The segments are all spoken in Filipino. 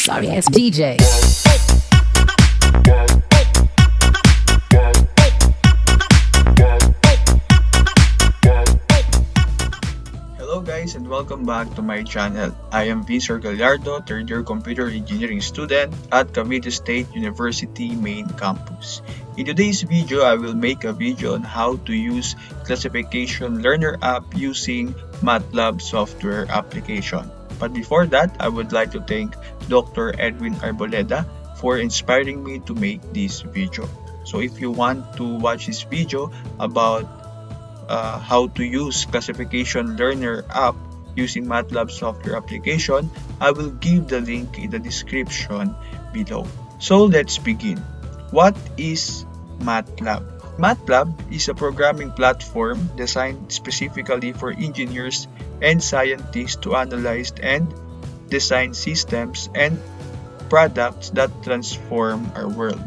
sorry ass DJ. Hello guys and welcome back to my channel. I am Victor Gallardo, third year computer engineering student at Cavite State University main campus. In today's video, I will make a video on how to use classification learner app using MATLAB software application. But before that, I would like to thank Dr. Edwin Arboleda for inspiring me to make this video. So if you want to watch this video about how to use classification learner app using MATLAB software application, I will give the link in the description below. So let's begin. What is MATLAB? MATLAB is a programming platform designed specifically for engineers and scientists to analyze and design systems and products that transform our world.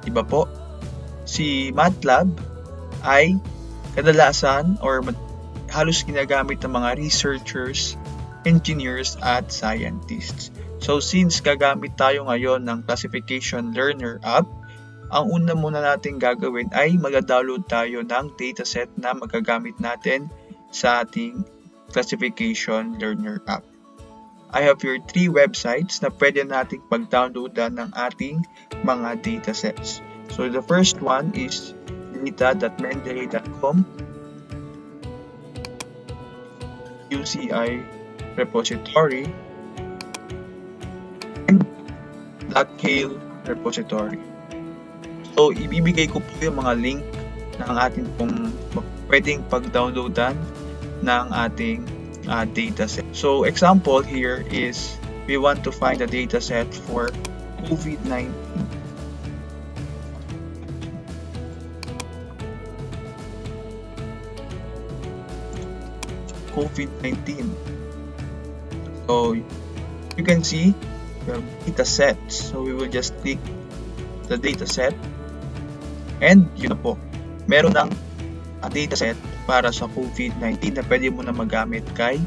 Diba po? Si MATLAB ay kadalasan or halos ginagamit ng mga researchers, engineers at scientists. So since gagamit tayo ngayon ng classification learner app, ang una muna natin gagawin ay mag-download tayo ng dataset na magagamit natin sa ating classification learner app. I have here 3 websites na pwede nating pag-downloadan ng ating mga datasets. So the first one is data.mendeley.com, UCI repository, and .kale repository. So, ibibigay ko po yung mga link ng ating pong pwedeng pag-downloadan ng ating dataset. So, example here is we want to find a dataset for COVID-19. So you can see the data sets. So we will just click the data set and yun na po, meron ng data set para sa COVID-19 na pwede mo na magamit kay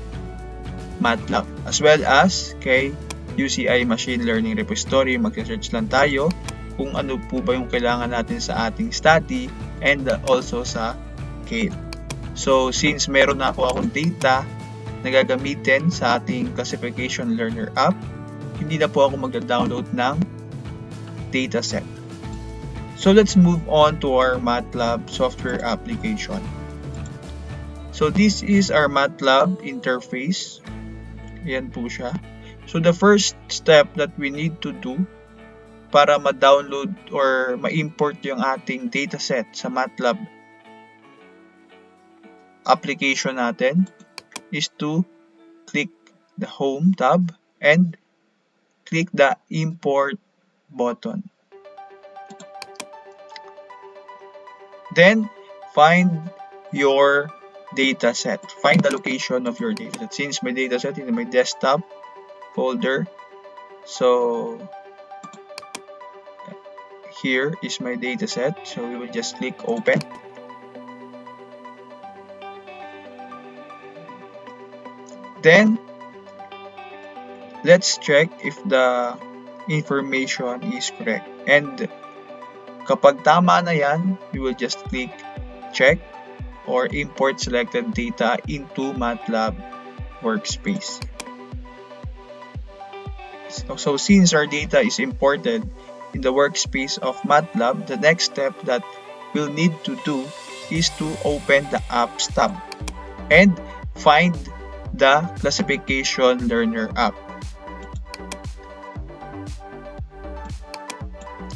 MATLAB as well as kay UCI Machine Learning Repository. Mag-search lang tayo kung ano po ba yung kailangan natin sa ating study and also sa Kale. So, since meron na akong data na gagamitin sa ating classification learner app, hindi na po ako mag-download ng dataset. So, let's move on to our MATLAB software application. So, this is our MATLAB interface. Ayan po siya. So, the first step that we need to do para ma-download or ma-import yung ating dataset sa MATLAB application natin is to click the home tab and click the import button. Then find your dataset. Find the location of your dataset. Since my dataset is in my desktop folder, so here is my dataset. So we will just click open. Then, let's check if the information is correct. And kapag tama na yan, we will just click check or import selected data into MATLAB workspace. So since our data is imported in the workspace of MATLAB, the next step that we'll need to do is to open the apps tab and find the classification learner app.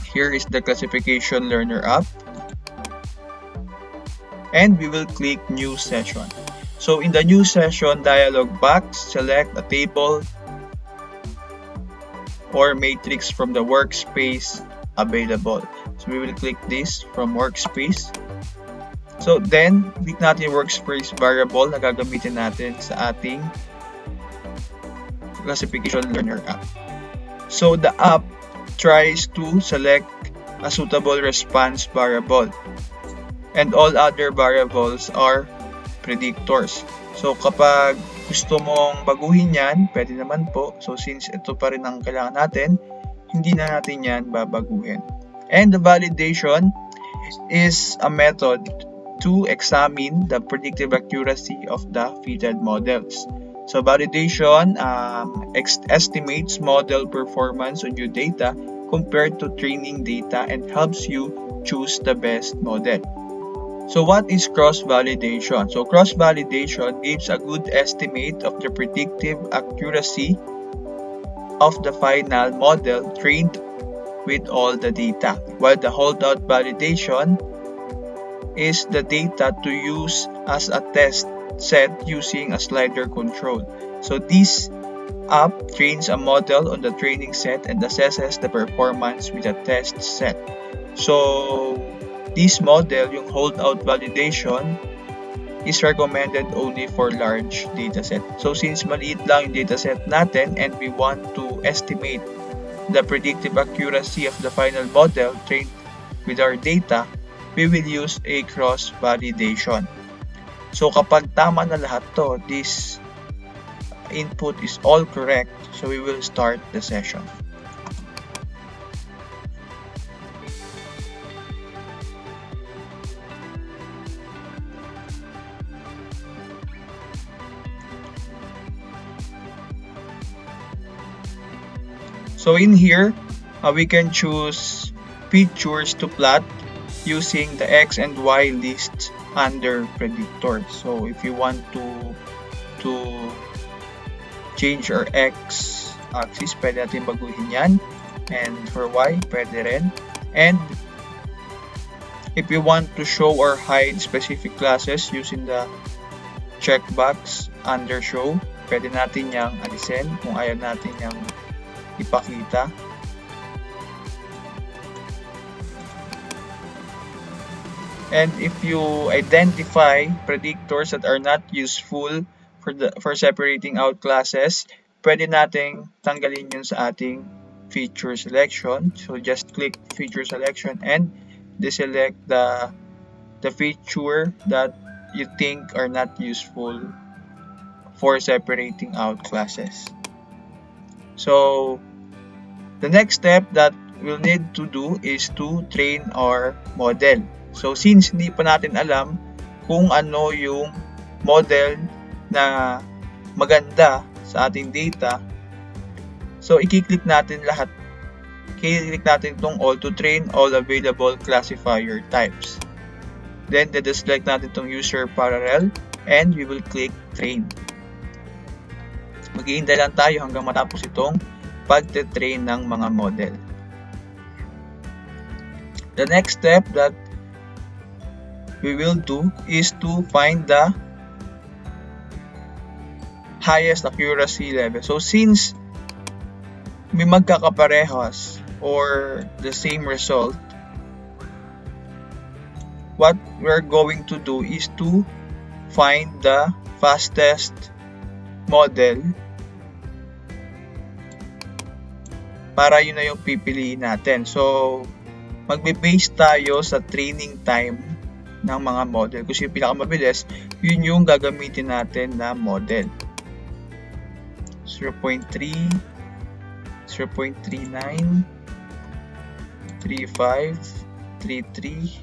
Here is the classification learner app and we will click new session. So in the new session dialog box, select a table or matrix from the workspace available. So we will click this from workspace. So then, click natin yung workspace variable na gagamitin natin sa ating classification learner app. So the app tries to select a suitable response variable and all other variables are predictors. So kapag gusto mong baguhin yan, pwede naman po. So since ito pa rin ang kailangan natin, hindi na natin yan babaguhin. And the validation is a method to examine the predictive accuracy of the fitted models. So validation estimates model performance on your data compared to training data and helps you choose the best model. So what is cross-validation? So cross-validation gives a good estimate of the predictive accuracy of the final model trained with all the data, while the holdout validation is the data to use as a test set using a slider control. So this app trains a model on the training set and assesses the performance with a test set. So this model, yung holdout validation, is recommended only for large dataset. So since maliit lang yung dataset natin and we want to estimate the predictive accuracy of the final model trained with our data, we will use a cross-validation. So kapag tama na lahat to, this input is all correct, so we will start the session. So in here, we can choose features to plot using the X and Y lists under predictor. So if you want to change our X axis, pwede natin baguhin yan. And for Y, pwede rin. And if you want to show or hide specific classes using the checkbox under show, pwede natin yang alisin kung ayaw natin yang ipakita. And if you identify predictors that are not useful for separating out classes, pwede nating tanggalin yun sa ating feature selection. So just click feature selection and deselect the feature that you think are not useful for separating out classes. So the next step that we'll need to do is to train our model. So since hindi pa natin alam kung ano yung model na maganda sa ating data, so i-click natin lahat. I-click natin itong all to train all available classifier types. Then select natin itong user parallel and we will click train. Maghihintay lang tayo hanggang matapos itong pagte-train ng mga model. The next step that we will do is to find the highest accuracy level. So since may magkakaparehas or the same result, what we're going to do is to find the fastest model para yun na yung pipiliin natin. So magbe-base tayo sa training time ng mga model. Kasi yung pinakamabilis, yun yung gagamitin natin na model. 0.3, 0.39, 35, 33,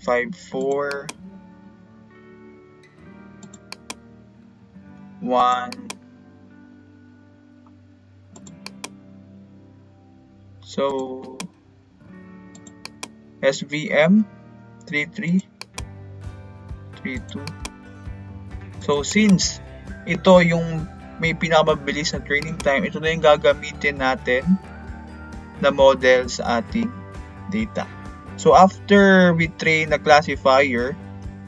54, 1. So SVM 33, 32. So since ito yung may pinakamabilis na training time, ito na yung gagamitin natin na model sa ating data. So after we train the classifier,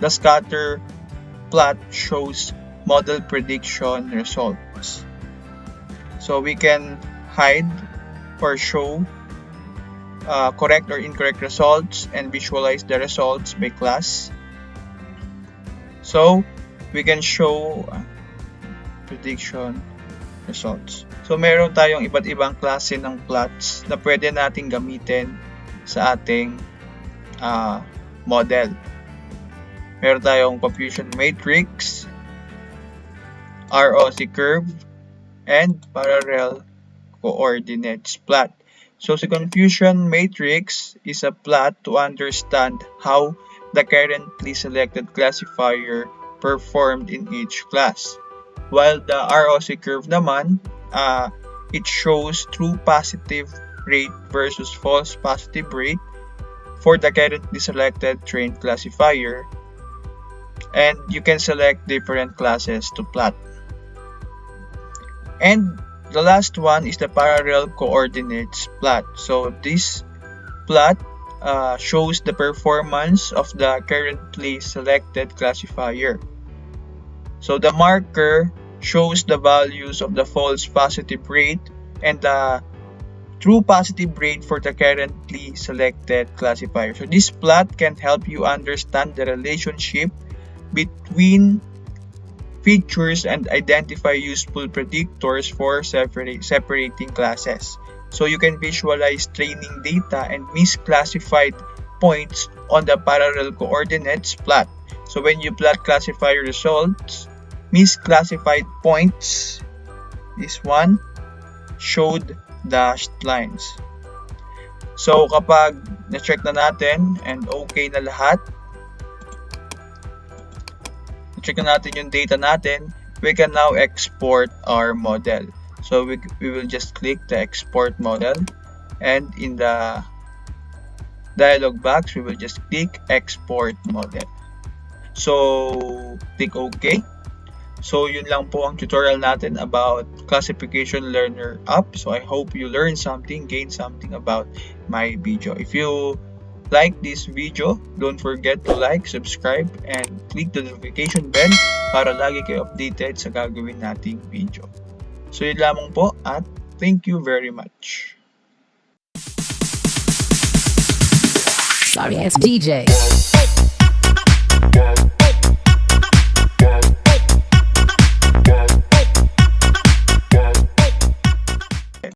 the scatter plot shows model prediction results. So we can hide or show correct or incorrect results and visualize the results by class. So we can show prediction results. So meron tayong iba't ibang klase ng plots na pwede nating gamitin sa ating model. Meron tayong confusion matrix, ROC curve, and parallel coordinates plot. So the confusion matrix is a plot to understand how the currently selected classifier performed in each class. While the ROC curve naman, it shows true positive rate versus false positive rate for the currently selected trained classifier, and you can select different classes to plot. And the last one is the parallel coordinates plot. So this plot shows the performance of the currently selected classifier. So the marker shows the values of the false positive rate and the true positive rate for the currently selected classifier. So this plot can help you understand the relationship between features and identify useful predictors for separating classes. So you can visualize training data and misclassified points on the parallel coordinates plot. So when you plot classifier results, misclassified points, this one, showed dashed lines. So kapag na-check na natin and okay na lahat, check natin yung data natin, we can now export our model. So we will just click the export model, and in the dialog box, we will just click export model. So click OK. So yun lang po ang tutorial natin about classification learner app. So I hope you learned something, gained something about my video. If you like this video, don't forget to like, subscribe, and click the notification bell para lagi kayo updated sa gagawin nating video. So yun lamang po at thank you very much. Sorry, it's DJ.